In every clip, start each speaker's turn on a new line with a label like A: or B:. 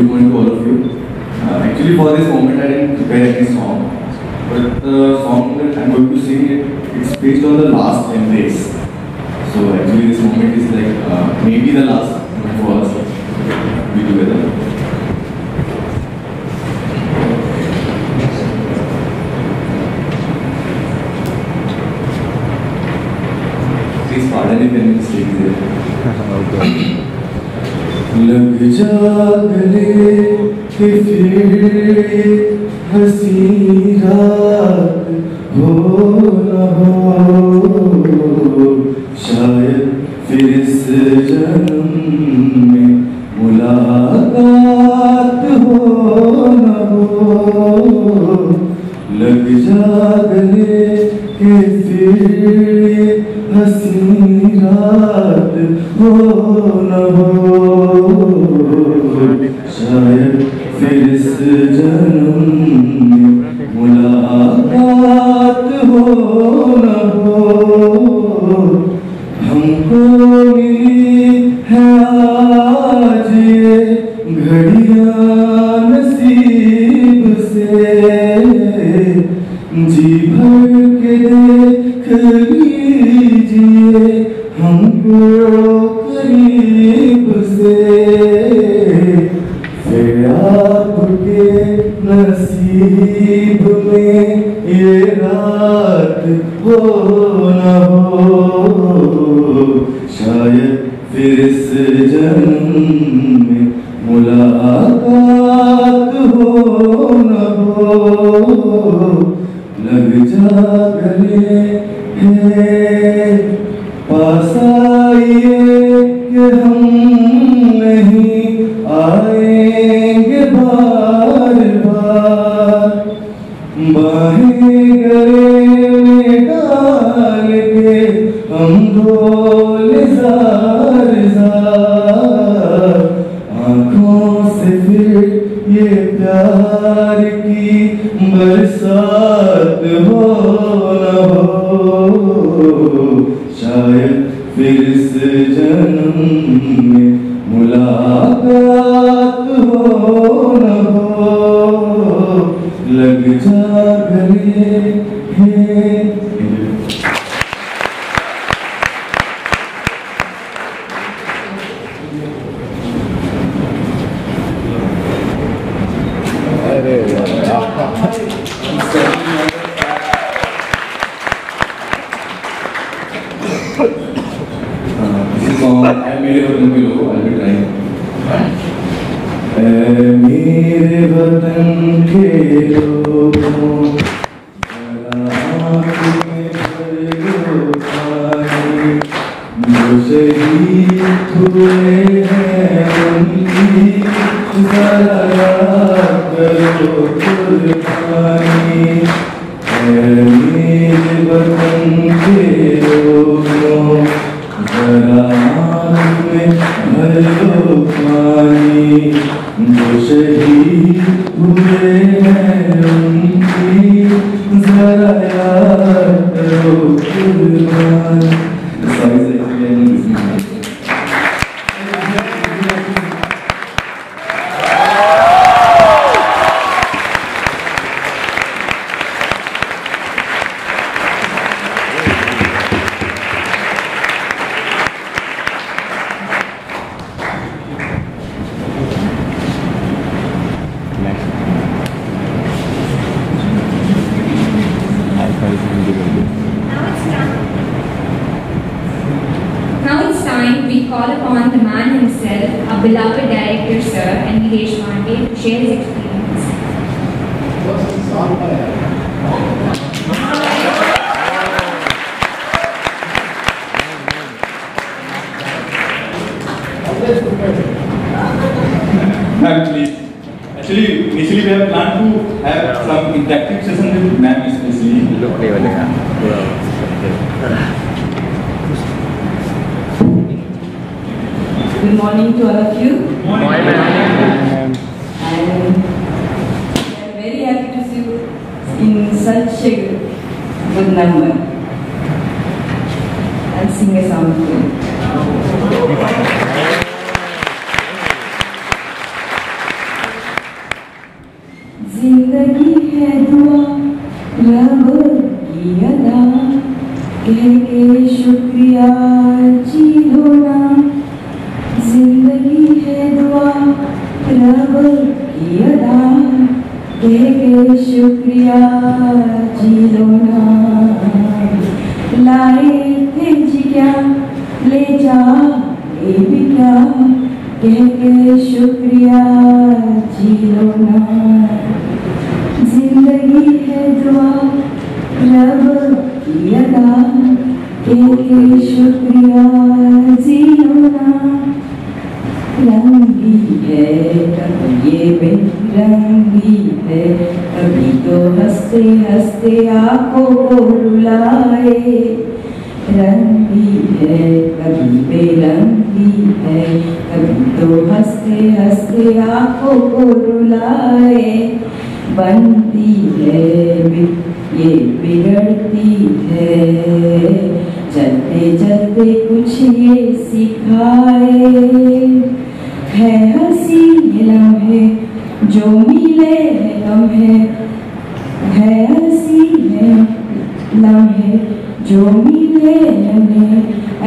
A: good morning to all of you. Actually, for this moment, I didn't prepare any song, but the song that I'm going to sing it's based on the last embrace. So actually, this moment is like maybe the last moment for us to be together. Please pardon if any mistake is there. लग जा गले कि फिर हंसी रात हो न हो, शायद फिर इस जन्म में मुलाकात हो न हो। लग जा गले कि फिर हंसी रात हो न हो, शायद फिर इस जन्म में मुलाकात हो न हो। हमको मिली है आज ये घड़ियां नसीब से, जी भर के देख लीजिए हमको करीब से। फिर आपके नसीब में ये रात हो न हो, शायद फिर इस जन्म में मुलाकात हो न हो। लग जा गले पास आइए कि हम नहीं आएंगे बार बार, बाहें गले में डाल के हम बोले ज़ार ज़ार। आँखों से फिर ये प्यार की बरसात हो न हो, शायद फिर इस जन्म में मुलाकात हो न हो। लग जा गले मेरे वतन के लोगों आँख में भर लो पानी, जो शहीद हुए हैं उनकी ज़रा याद करो कुर्बानी। मेरे वतन के लोगों ज़रा आँख में भर लो पानी, जो शहीद हुए हैं उनकी ज़रा याद करो कुर्बानी।
B: Now it's time we call upon the man himself, our beloved director, Sir Nilesh Pandey, to share his experience.
A: Actually, initially we have planned to have some interactive session with ma'am especially.
C: Good morning to all of you.
A: Good morning.
C: And we are very happy to see you in such a good number. I'll sing a song for you. जिंदगी है दुआ रब की अदा, कह के शुक्रिया जी लो ना। जिंदगी है दुआ रब की अदा, कह के शुक्रिया जी लो ना। लाए थे जी क्या ले जा ये भी क्या, कह के शुक्रिया जी लो ना। जिंदगी है दुआ रब की अदा, कह के शुक्रिया जी लो ना। रंगी है कभी ये बेरंगी है, कभी तो हंसते हंसते आंखों को रुलाए। रंगी है कभी बेरंगी है, कभी तो हंसते हंसते आंखों को रुलाए। बनती है ये बिगड़ती है, चलते चलते कुछ ये सिखाए। है हंसी ये लम्हे जो मिले है कम है हंसी है लम्हे जो मिले हमें।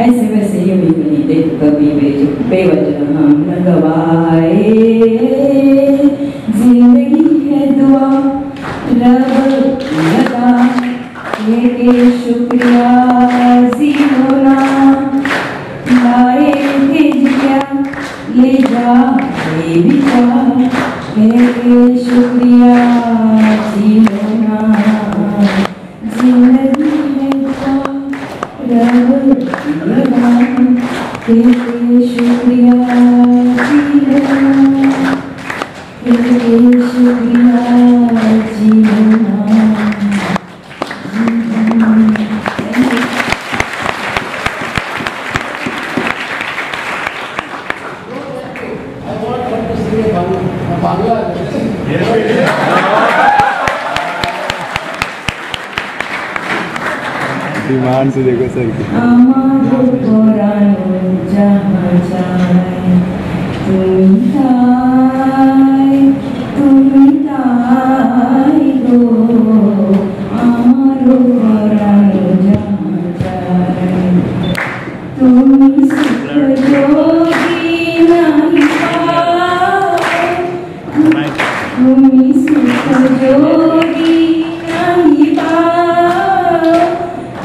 C: ऐसे वैसे ये भी नहीं देख कभी बेवजह हम न गवाए। जिंदगी है दुआ रब की अदा, कह के शुक्रिया जी लो ना। लाए थे क्या ले जा ये भी क्या, कह के शुक्रिया जी लो ना। जिंदगी है दुआ रब की अदा, कह के शुक्रिया जी लो ना। कह के शुक्रिया जी लो ना।
D: ईमान से देखो सर की।
C: हमारो पुरानो जहाँ जाए तुम ताई गो। हमारो पुरानो जहाँ जाए तुम सुख जोगी नहीं पाए। तुम सुख जोगी नहीं पाए।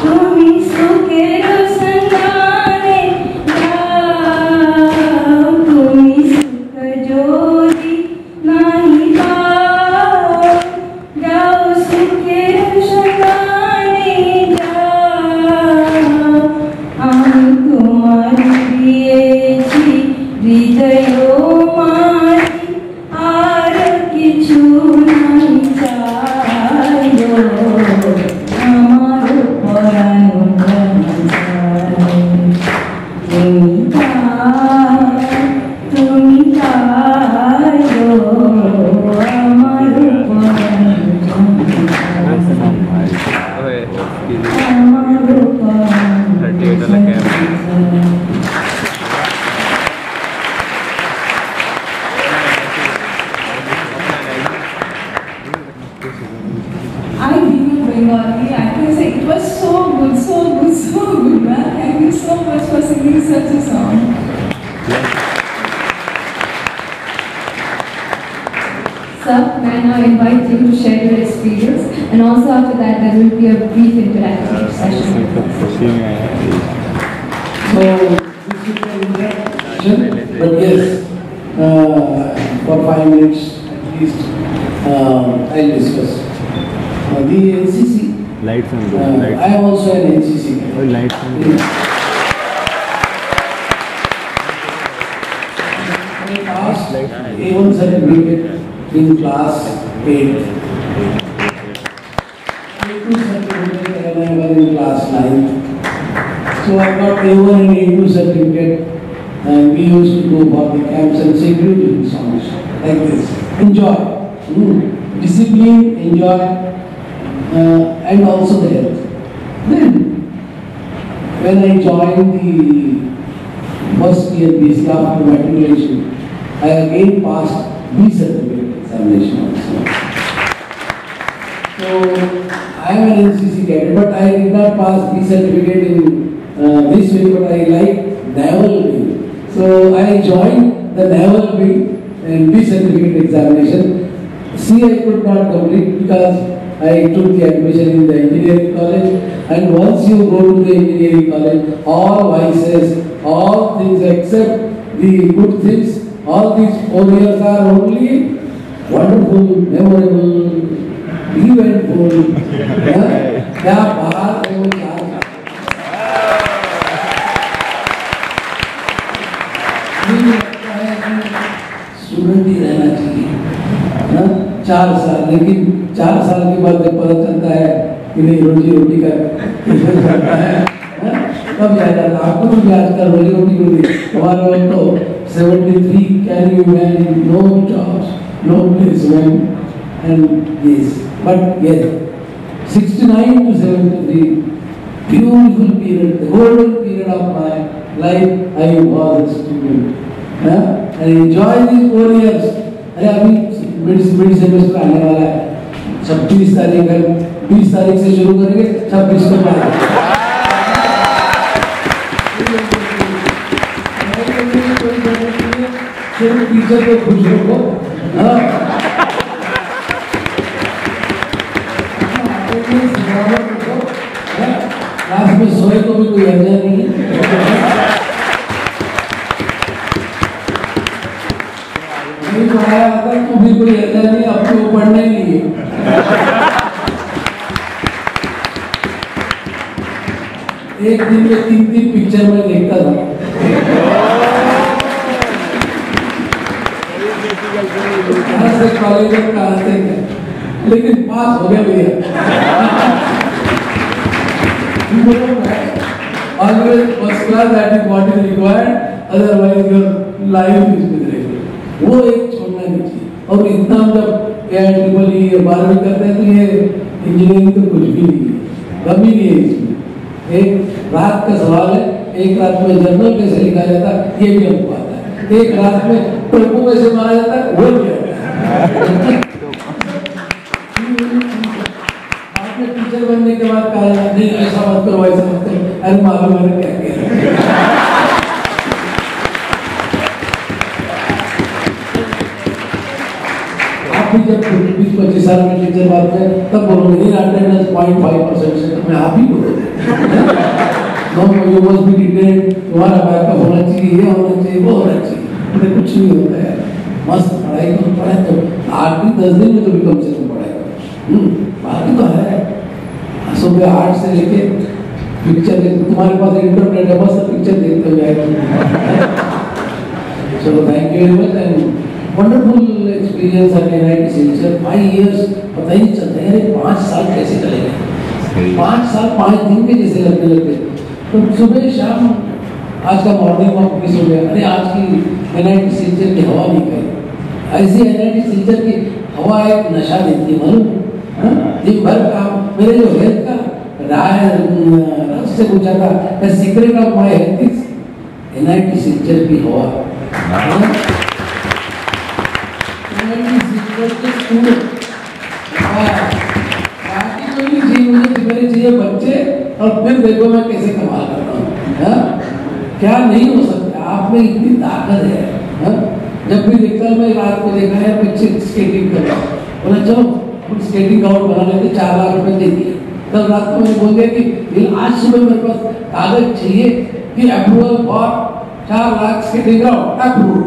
C: तुमी सुखे रोशनाने जाओ, तुमी सुख ज्योति नहीं पाओ। जाओ सुखे रोशनाने जाओ। हम तुम्हारी प्रिय छी हृदयो मारी, आर किछु नहीं चाहो। हमारो पुरानो जहाँ जाए तुमी तायो। हमारो पुरानो जहाँ जाए, हमारो पुरानो जहाँ जाए।
E: I knew Bengali. I can say it was so good, so good, so good, man. Thank you so much for singing such a song.
B: Sir, may I now invite you to share your experience, and also after that there will be a brief interactive session.
F: So, this is an introduction, but yes, for 5 minutes at least, I'll discuss. The NCC,
D: lights on
F: I am also an NCC.
D: और lights on
F: I passed A1 certificate in class 8. A2 certificate when I was in class 9. So I got A1 and A2 certificate, and we used to go for the camps and security songs like this. Enjoy. Discipline, enjoy, and also the health. Then, when I joined the first year BSc after matriculation, I again passed B certificate examination also. So I am an NCC cadet, but I did not pass B certificate in this way, but I like naval wing. So I joined the naval wing in B certificate examination. C I could not complete because I took the admission in the engineering college, and once you go to the engineering college, all vices, all things except the good things, all these 4 years are only wonderful, memorable, eventful. क्या बात है वो यार। मुझे लगता है कि student ही रहना चाहिए 4 साल, लेकिन 4 साल के बाद जब पता चलता है कि नहीं रोजी रोटी का कैसे चलता है तब याद आता है। आपको भी आजकल रोजी रोटी को दी हमारे वक्त तो 73 can you man, no jobs, no placement and yes, but yes 69 to 73, beautiful period, the golden period of my life. I was a student, and enjoy these 4 years. अरे अभी मिड सेमेस्टर आने वाला है, 26 तारीख है, 20 तारीख से शुरू करेंगे, 26 को पाएंगे। सिर्फ टीचर को खुश रखो, क्लास में सोए तो भी कोई अर्जा नहीं है। नहीं तो आया आता तो भी कोई अर्जा नहीं, अब तो पढ़ना ही नहीं है। एक दिन में 3 पिक्चर में देखता था। कहाँ से कॉलेज में, कहाँ से, लेकिन पास हो गया भैया। Always first class, that is what is required, otherwise your life is miserable. वो एक छोड़ना नहीं चाहिए। और इतना जब AIEEE 12वीं करते हैं तो ये इंजीनियरिंग तो कुछ भी नहीं है, कमी नहीं है इसमें। एक रात का सवाल है, एक रात में जर्नल कैसे लिखा जाता है ये भी हमको आता है, एक रात में टोपू कैसे मारा जाता है वो भी आता है। टीचर बनने के बाद कहा नहीं ऐसा मत करो, ऐसा मत करो, अरे मालूम है क्या कह रहे हैं। आप भी जब 20-25 साल में टीचर बनते हैं तब बोलोगे नहीं अटेंडेंस 0.5% से, तो मैं आप ही बोलोगे no you must be detailed, तुम्हारा बैकअप होना चाहिए, ये होना चाहिए, वो होना चाहिए। कुछ नहीं होता है, मस्त पढ़ाई तो पढ़ाई तो 8 दिन 10 दिन में तो भी कम से कम पढ़ाई बाकी तो है। सुबह 8 से लेके पिक्चर तुम्हारे पास इंटरनेट है, बस पिक्चर देखते हो जाएगा। चलो thank you very much and wonderful experience eight NIT Silchar. 5 years पता ही नहीं चलता है 5 साल कैसे चले गए, 5 साल 5 दिन के जैसे लगने लगते। तो सुबह शाम आज का मॉर्निंग वॉक मिस हो गया, अरे आज की NIT सिलचर की हवा नहीं गई। ऐसी NIT सिलचर की हवा एक नशा देती है मालूम। दिन भर काम, मेरे जो हेल्थ का राय से पूछा था secret of my health is NIT Silchar की हवा। NIT सिलचर के स्टूडेंट बाकी कोई नहीं चाहिए मुझे, मेरे चाहिए बच्चे, और फिर देखो मैं कैसे कमाल करता हूँ। क्या नहीं हो सकता, आप में इतनी ताकत है। जब भी देखता हूँ, मैं रात को देखा है बच्चे स्केटिंग कर रहा हूँ, बोला चलो स्केटिंग ग्राउंड बना लेते, 4 लाख रुपए दे दिए। कल रात को मैंने बोल दिया कि आज सुबह मेरे पास कागज चाहिए कि approval for 4 lakh skating ground approve.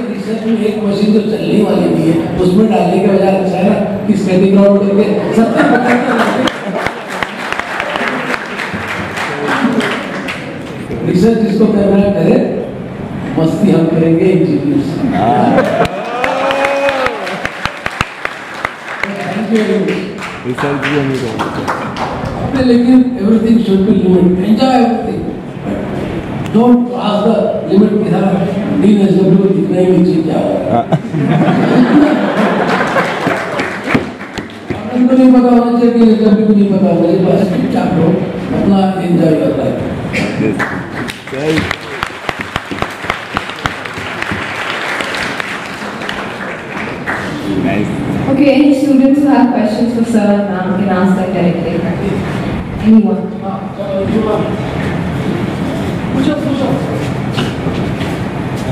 F: Research में एक मशीन तो चलने वाली नहीं है, उसमें डालने के बजाय अच्छा है ना कि स्केटिंग ग्राउंड करके 70-75 रिसर्च जिसको करना करे, मस्ती हम करेंगे इंजीनियर्स। लेकिन everything should be limit, enjoy everything, don't cross the limit की तरह DSW को दिखना ही नहीं चाहिए क्या होगा। आपको नहीं पता होना चाहिए कि जब भी नहीं पता होना चाहिए, बस चुपचाप रहो, अपना एंजॉय कर रहा है।
E: सर नाम के नाम तक डायरेक्टर करते anyone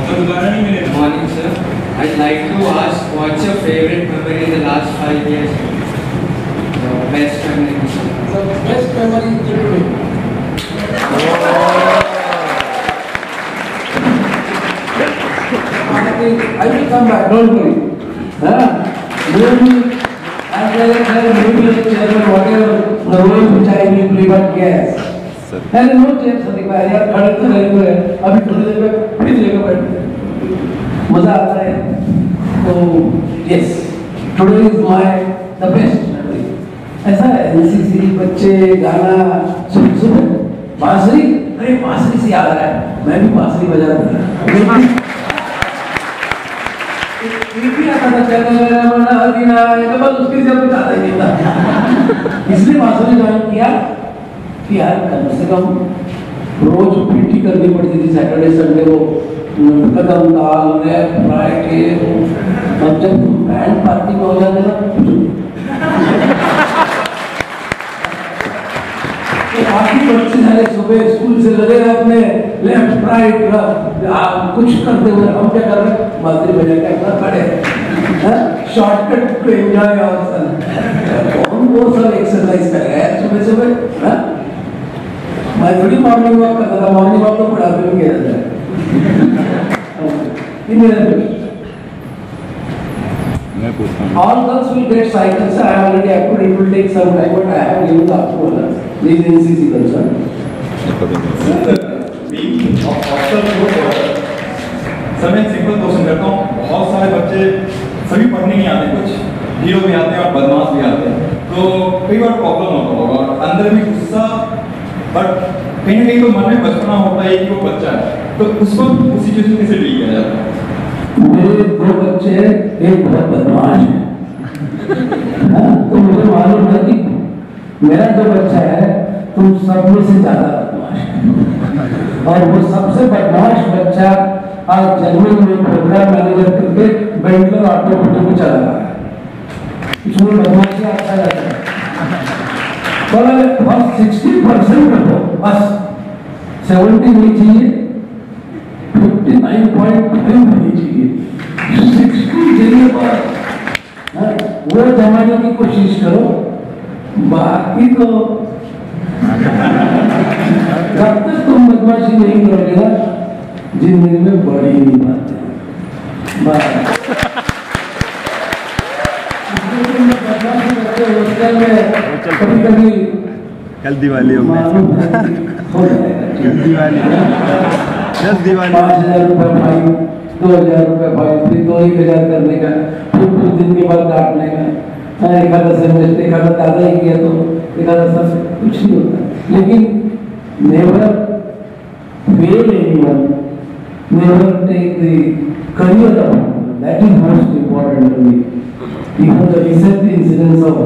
G: Good morning, sir. I'd like to ask what's your favorite memory in the last 5 years? The best memory.
F: The best memory is today. I will come back, don't worry. Maybe as director, maybe as chairman, whatever the role which I will play, but yes. And no change, Sadiq bhai, यार खड़े तो रहे हुए हैं, अभी थोड़ी देर में फिर जगह बैठते हैं, मजा आता है। तो yes, today is the best memory. ऐसा है, NCC बच्चे गाना सुन बांसुरी, अरे बांसुरी से याद आ रहा है, मैं भी बांसुरी बजाता था। भी आता था चैनल मना दिना ये बस उसके से कुछ आता ही नहीं था इसलिए बांसुरी ज्वाइन किया कि यार कम से कम रोज पीटी करनी पड़ती थी सैटरडे संडे को कदम ताल रैप राइट ये अब जब बैंड पार्टी में हो जाते ना तो बाकी बच्चे सारे सुबह स्कूल से लगे रहे अपने लेफ्ट राइट कुछ करते हुए हम क्या कर रहे हैं बांसुरी बजा के अपना खड़े शॉर्टकट टू एंजॉय आवर कौन वो सब एक्सरसाइज कर रहे हैं सुबह सुबह मैं थोड़ी मॉर्निंग वॉक करता था मॉर्निंग वॉक तो बुढ़ापे में किया जाता है All girls will get cycles. I have already approved. It will take some time, but I have given the approval. Please NCC concern.
H: Sir मैं सिंपल क्वेश्चन करता हूँ बहुत सारे बच्चे सभी पढ़ने नहीं आते कुछ हीरो भी आते हैं और बदमाश भी आते हैं तो कई बार प्रॉब्लम होता होगा और अंदर भी गुस्सा बट कहीं ना कहीं तो मन में बचपना होता है कि वो बच्चा है तो उसको उस सिचुएशन कैसे डील किया जाता है
F: मेरे दो बच्चे एक बहुत बदमाश है तो मुझे मालूम है कि मेरा जो बच्चा है तुम सब में से ज्यादा बदमाश है और वो सबसे बदमाश बच्चा आज जर्मनी में प्रोग्राम मैनेजर करके बेंटलर ऑटोमोटिव में चला रहा है इसमें बदमाशी अच्छा रहता है पर 60% रखो बस 70 नहीं चाहिए 59.5 नहीं चाहिए 60 चाहिए बस वो जमाने की कोशिश करो बाकी तो जब तक तुम बदमाशी नहीं करोगे ना जिंदगी में बड़ी नहीं बात है कभी कभी
D: कल दिवाली हो गई दिवाली 10 दिवाली
F: 5,000 रुपये फाइन 2,000 रुपये फाइन फिर 2,000 करने का फिर कुछ दिन के बाद काटने का एक आधा सेमेस्टर एक आधा ज्यादा ही किया तो एक आधा सब कुछ नहीं होता लेकिन never fail anyone never take the career down. That is most important to me. Even the recent incidents of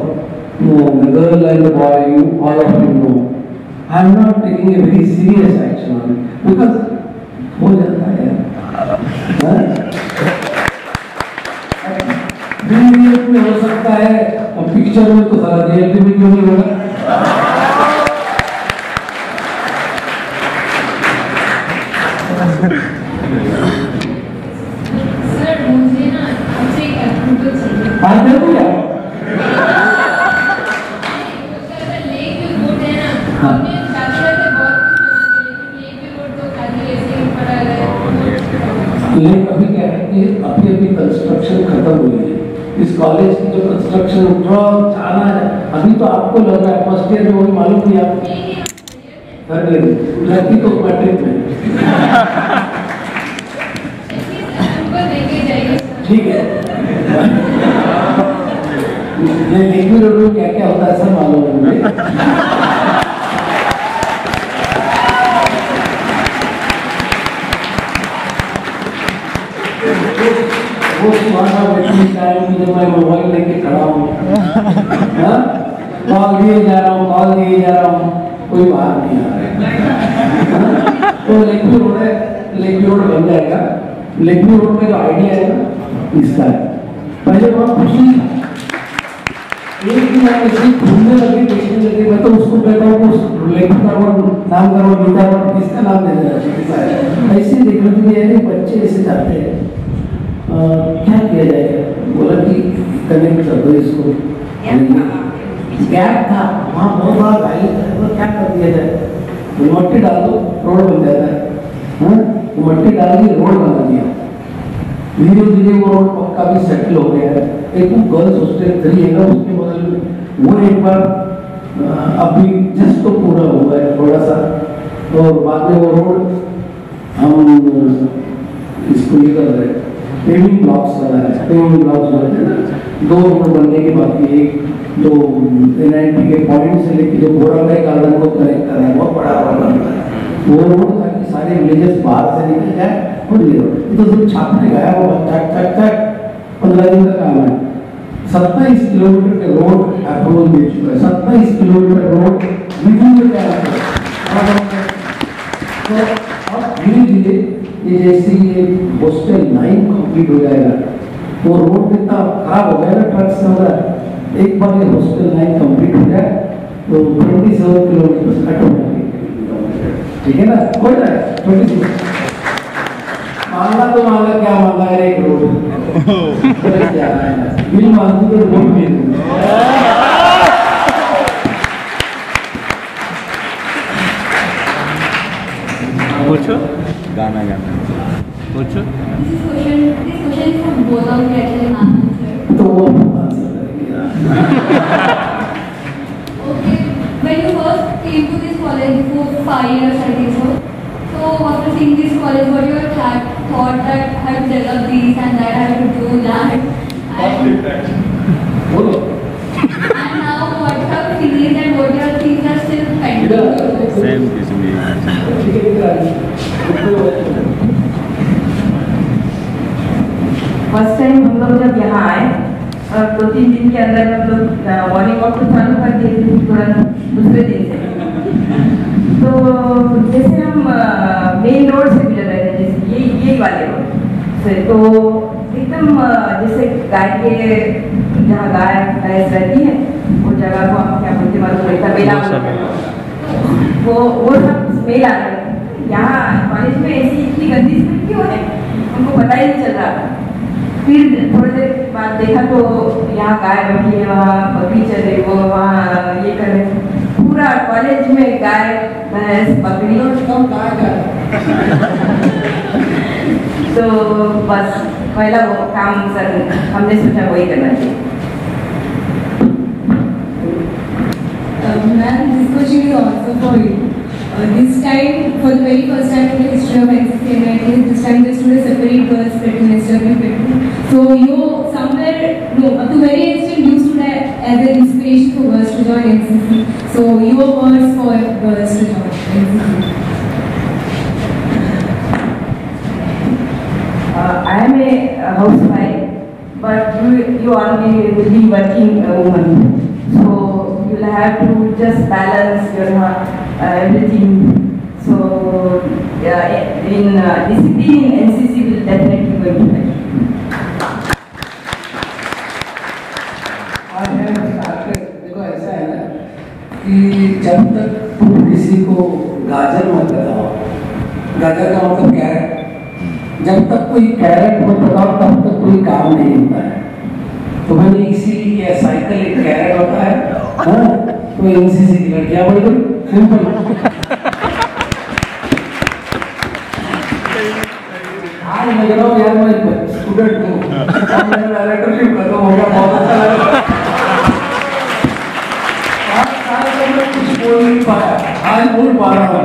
F: the girl and the boy, all of you know. I am not taking a very serious action on it because हो जाता है real में हो सकता है और picture में तो सारा रियलिटी में क्यों नहीं होगा लेकिन अभी क्या है कि अभी कंस्ट्रक्शन खत्म हुई है इस कॉलेज की जो कंस्ट्रक्शन जाना है अभी तो आपको लग रहा है फर्स्ट ईयर में वही मालूम नहीं आपको लड़की तो मैट्रिक में ठीक है ये लिक्विड रोड में क्या क्या होता है सब मालूम है मुझे वो सुहाना बैठने टाइम में जब मैं मोबाइल लेके खड़ा हूँ कॉल दिए जा रहा हूँ कोई बात नहीं आ रहा है तो लेक्वी रोड बन जाएगा लेक्वी रोड में जो आइडिया है ना इसका है पहले बहुत कुछ नहीं था एक दिन मैं ऐसे घूमने लगे, देखने लगे, मैं तो उसको कहता हूँ उस लेखक और नाम करो गीता और किसका नाम दे देना चाहिए। ऐसे देख रहे थे यार बच्चे ऐसे जाते हैं, क्या किया जाएगा? बोला कि कनेक्ट कर दो इसको। गैप था वहाँ, बहुत बड़ा वैली था, तो क्या कर दिया जाए? मट्टी डाल दो, रोड बन जाता है। हाँ, मट्टी डाल के रोड बना दिया। धीरे धीरे वो रोड पक्का भी सेटल हो गया है। एक वो गर्ल्स हॉस्टल 3 है ना, उसके बगल में वो एक बार अभी जस्ट तो पूरा हुआ है थोड़ा सा, और बाद में वो रोड हम इसको ये कर रहे हैं, पेविंग ब्लॉक्स लगा रहे हैं। पेविंग ब्लॉक्स बनते हैं ना, 2 रोड बनने के बाद एक तो NIT के पॉइंट से लेके जो गोराबाई गार्डन को कनेक्ट कर रहा है, बहुत बड़ा रोड बनता है वो रोड, ताकि सारे विलेजेस बाहर से निकल जाए। और ये रोड तो सब छापने गया वो चक चक चक 15 दिन का काम है। 27 किलोमीटर के रोड अप्रूवल मिल चुका है। 27 किलोमीटर रोड रिव्यू में क्या है। तो अब धीरे धीरे ये जैसे ये हॉस्टल 9 कंप्लीट हो जाएगा, वो रोड कितना खराब हो गया ना, ट्रक से हो रहा है। एक बार ये हॉस्टल 9 कंप्लीट हो जाए तो 27 किलोमीटर कट हो जाएंगे, ठीक है ना? हो जाए 26 मांगा तो मांगा, क्या मांगा है? एक रोड बिल मांगू तो रोड मिल।
D: पूछो गाना गाना पूछो।
F: तो वो
I: Okay, when you first came to this college before 5 years, I think so. So after seeing this college, what you had thought that I have to develop this and that, I have to do that. And now what you have finished and what your things are still pending.
D: Same किस्म
C: first time हम लोग जब यहाँ आए और 2-3 दिन के अंदर हम लोग मॉर्निंग वॉक तो चालू कर दिए थे तुरंत दूसरे दिन से। तो जैसे हम मेन रोड से गुजर रहे थे, जैसे ये वाले रोड से, तो एकदम जैसे गाय के जहाँ गाय भैंस रहती है वो जगह को हम क्या बोलते मालूम नहीं था, बेला वो सब स्मेल आ रहा है। यहाँ कॉलेज में ऐसी इतनी गंदी स्मेल क्यों है, हमको पता ही नहीं चल रहा। फिर थोड़ी देर बाद देखा तो यहाँ गाय बैठी है, वहाँ बकरी चल रही, वो वहाँ ये कर रहे, पूरा कॉलेज में गाय भैंस बकरी कम गाय। तो बस पहला वो काम सर हमने सोचा वही करना चाहिए।
E: Ma'am, this question is also for you. This time, for the very first time in the history of NCC MIT, this time they stood a separate girls' platoon, SW platoon. So you somewhere, no, up to very extent, you stood as an inspiration for girls to join NCC. So your words for girls to join NCC.
C: I am a housewife, but you only will be working woman. So you will have to just balance your everything. So in discipline in NCC will definitely going to help.
F: देखो ऐसा है ना कि जब तक तुम किसी को गाजर मत बताओ, गाजर का मतलब कैरेट, जब तक कोई कैरेट मत बताओ तब तक कोई काम नहीं होता है। तो मैंने इसीलिए साइकिल एक कैरेट होता है, हाँ, तो NCC की लड़कियां बोल दो सिंपल। आज लग रहा हूँ यार मैं स्टूडेंट हूँ, मेरा डायरेक्टरशिप खत्म हो गया, बहुत अच्छा लगा। 5 साल से मैं कुछ बोल नहीं पाया, आज बोल पा रहा हूँ।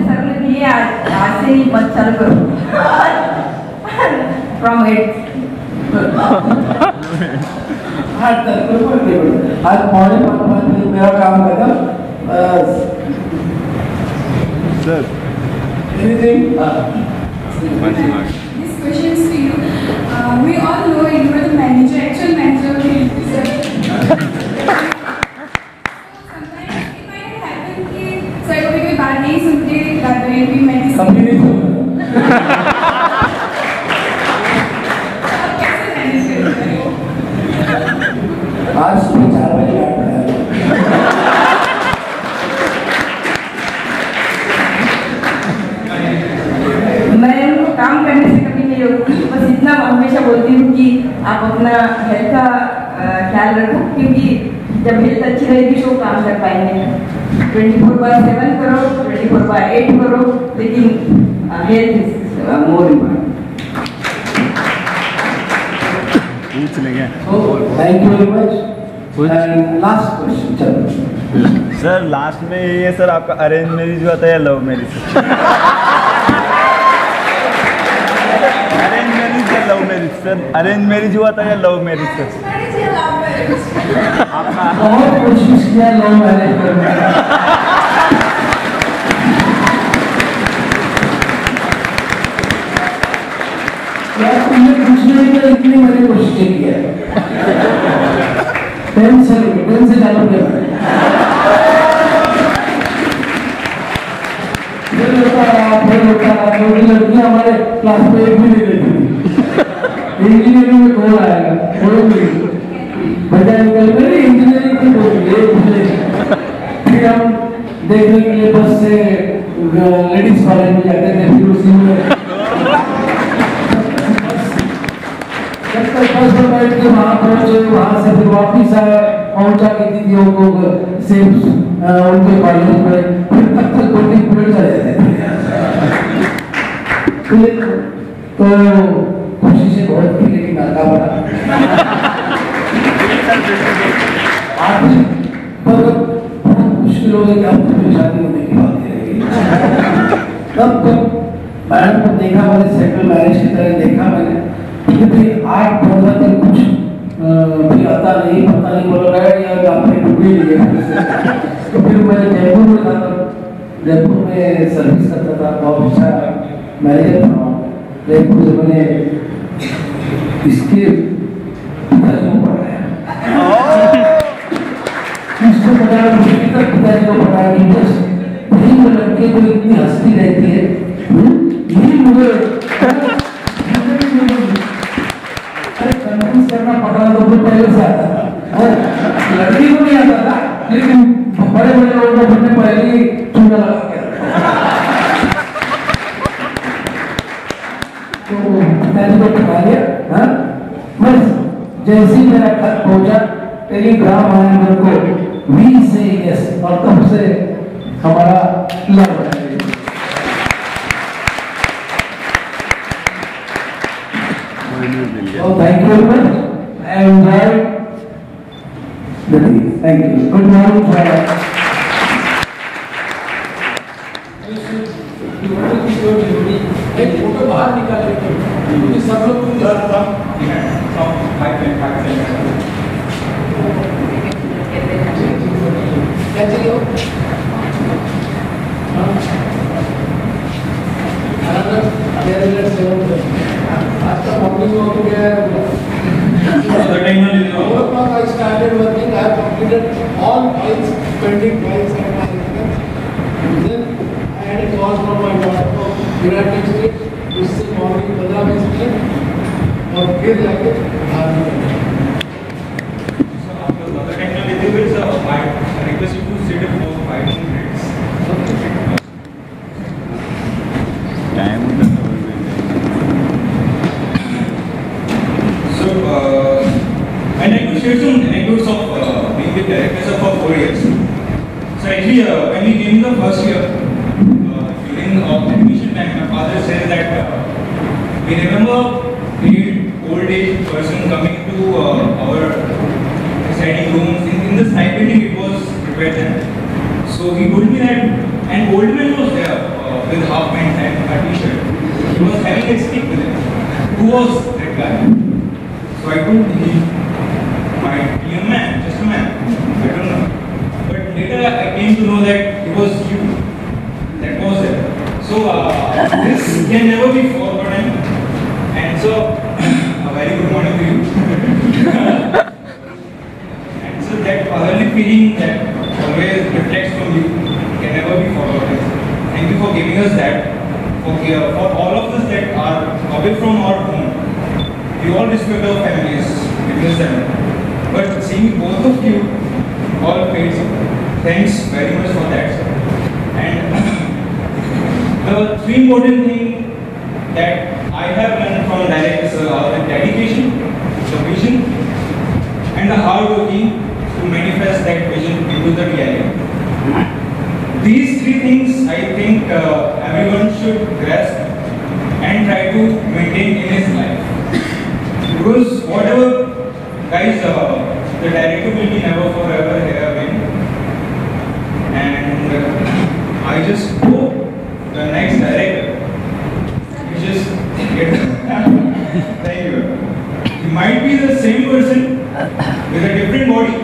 C: सर ने दिए आज से ही मत चालू करो फ्रॉम 8
F: आज पौने 5 मेरा काम खत्म।
D: Sir
F: anything
E: This question is for you. We all know you are the manager, actual manager of the NCC. Sometimes it might happen कि सर कभी कोई बात नहीं सुनते, लाइब्रेरी में
F: कभी नहीं सुनता।
E: क्या
C: क्योंकि जब हेल्थ अच्छी रहेगी तो काम कर पाएंगे। 24/7 करो, 24/8 करो, लेकिन हेल्थ इज मोर इम्पोर्टेंट।
D: पूछ लेंगे।
F: Thank you very much. And last question, चलो
D: सर लास्ट में ये सर आपका अरेंज मैरिज हुआ था या लव मैरिज? अरेंज मैरिज या love marriage sir? Arrange marriage हुआ था या लव मैरिज सर?
F: बहुत कोशिश किया लव मैरिज करने का। यार तुमने पूछने के लिए इतनी मैंने कोशिशें की है। 10 से चालू किया लड़कियां हमारे क्लास में एक भी नहीं रहती थी। इंजीनियरिंग में कौन आएगा, बजाय निकल कर इंजीनियरिंग की बोलिए। फिर हम देखने के लिए बस से लेडीज कॉलेज में जाते थे, फिर उसी में बस में बैठ के वहाँ पहुँचे, वहाँ से फिर वापिस आए, पहुँचा के दीदियों को से उनके कॉलेज में, फिर तक 2-3 पीरियड चले जाते थे। तो कोशिशें बहुत की लेकिन नाकाम रहा। आखिर बहुत मुश्किल हो गई, अब तो शादी होने की बात रहेगी। तब तो मैडम को देखा मैंने, सेटल मैरिज की तरह देखा मैंने, फिर 8-15 दिन कुछ भी आता नहीं, पता नहीं बोल रहा है या आपने डूबी नहीं है। तो फिर मैं जयपुर में था, जयपुर में सर्विस करता था, बहुत अच्छा मैनेजर था। जयपुर से मैंने इसके पिताजी को पढ़ाया, इसको पढ़ाया, पिताजी को पढ़ाया कि बस लड़के को इतनी हंसती रहती है, ये मुझे कन्विंस करना पड़ा। तो वो पहले से आता था और लड़की को नहीं आता था, लेकिन बड़े बड़े लोगों को मैंने पहले ही चूड़ा लगा के तो पिताजी को पढ़ा लिया। हाँ, बस जैसे ही मेरा खत पहुंचा, टेलीग्राम आया मेरे को, वी से यस, और तब से हमारा लव है। Oh, thank you very much. I enjoyed the day. Thank you. Good morning, sir. एक फोटो बाहर निकाले क्योंकि सब लोग तुम क्या चाहिए after morning walk I started working. I have completed all files, pending files at my residence. Then I had a call from my daughter of United States. उससे morning 15-20 मिनट और फिर जाके बाहर निकले।
H: I request you to sit for 5 minutes.
D: Time
H: I'd like to share some anecdotes of being the director for 4 years. So actually, when we came in the first year, during admission time, my father said that we remember the old age person coming to our study rooms. In the side building, it was prepared then. So he told me that an old man was there with half pants and a t-shirt. He was having a stick with him. Who was that guy? So I told him, might be a man, just a man. I don't know. But later I came to know that it was you that was there. So this can never be forgotten. And so, a very good morning to you. And so that early feeling that always reflects from you can never be forgotten. Thank you for giving us that. For all of us that are away from our home. We all respect our families, we miss them. But seeing both of you all paid, thanks very much for that. And the 3 important things that I have learned from directors are the dedication, the vision, and the hard working manifest that vision into the reality. These three things I think everyone should grasp and try to maintain in his life. Because whatever, guys, the director will be never forever here again. And I just hope the next director will just get thank you. He might be the same person with a different body,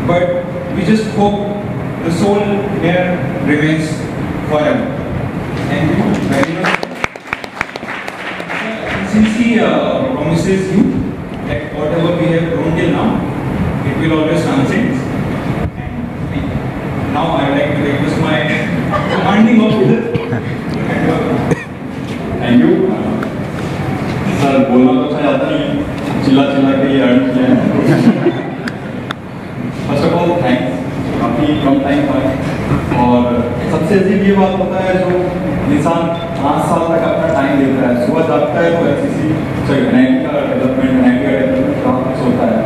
H: but we just hope the soul here remains forever. Thank you very much. NCC promises you that whatever we have grown till now, it will always transcend. And now I would like to request my commanding officer.
A: Thank you. Sir बोलना तो अच्छा जाता नहीं, चिल्ला चिल्ला के ये earn किया है। फर्स्ट ऑफ ऑल थैंक्स, काफ़ी कम टाइम था और सबसे अजीब ये बात होता है जो इंसान 5 साल तक अपना टाइम देता है, सुबह जागता है तो NIT का डेवलपमेंट रात में सोता है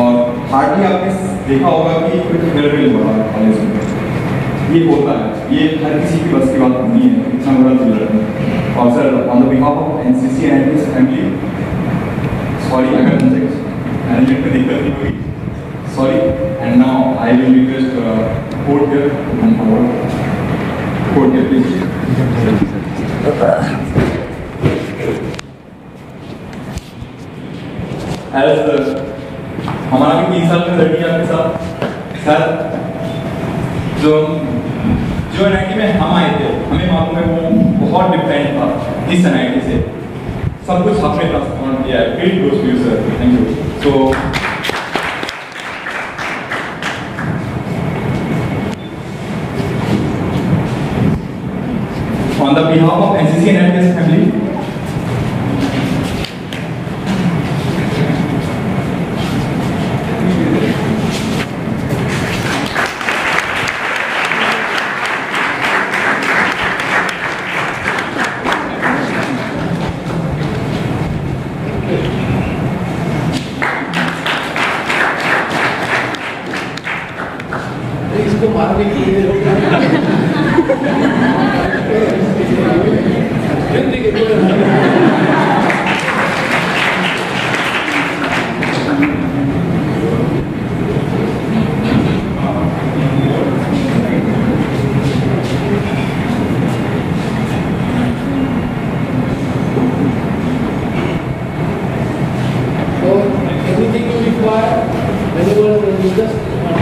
A: और हार्डली आपने देखा होगा कि कुछ फेयरवेल हुआ कॉलेज में। ये होता है, ये हर किसी की बस की बात नहीं है, इतना बड़ा चिल्ला। और sir on the behalf of NCC and his family, sorry अगर मुझे मैनेजमेंट में दिक्कत नहीं हुई, sorry, and now I will request court here to come forward. Court here, please. As हमारा भी 3 साल का जर्नी आपके साथ सर, जो NIT में हम आए थे, हमें मालूम है वो बहुत डिफरेंट था इस NIT से। सब कुछ आपने ट्रांसफॉर्म किया है। Great goes to you, sir. Thank you. So on the behalf of NCC and NIT family,
F: इसको मारने के लिए everything you require, whenever you just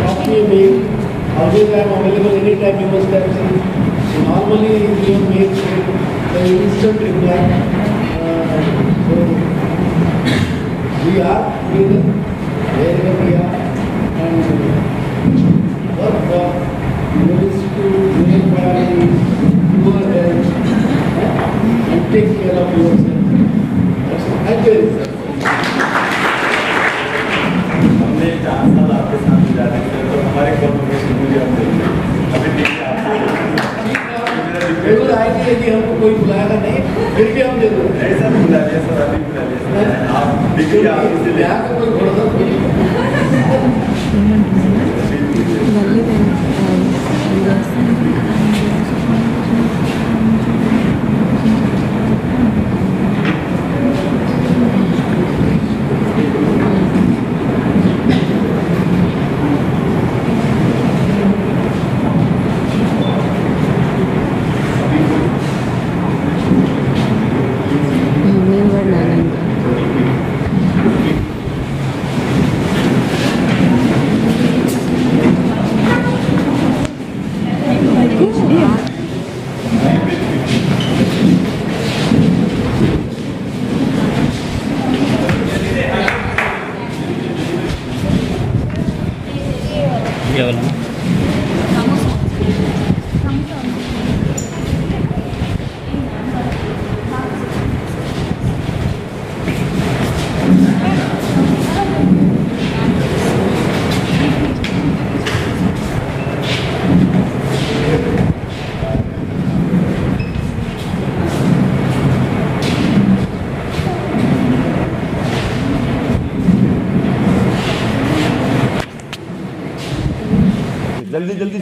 F: talk to your mail. Always I am available anytime you must have seen. Normally your mail the instant reply. So we are together wherever we are and work for ways to unify your health and take care of yourself. Thank you.
D: हमने 4 साल आपके साथ गुजारे थे तो हमारे conversation मुझे हम अभी देखिए
F: बिल्कुल आएंगे यदि हमको कोई बुलाएगा नहीं फिर भी हम जरूर
D: ऐसा नहीं बुला लिया सर, अभी बुला लिया सर। आप देखिए आप इसलिए
F: यहाँ कोई भरोसा
D: जल्दी जल्दी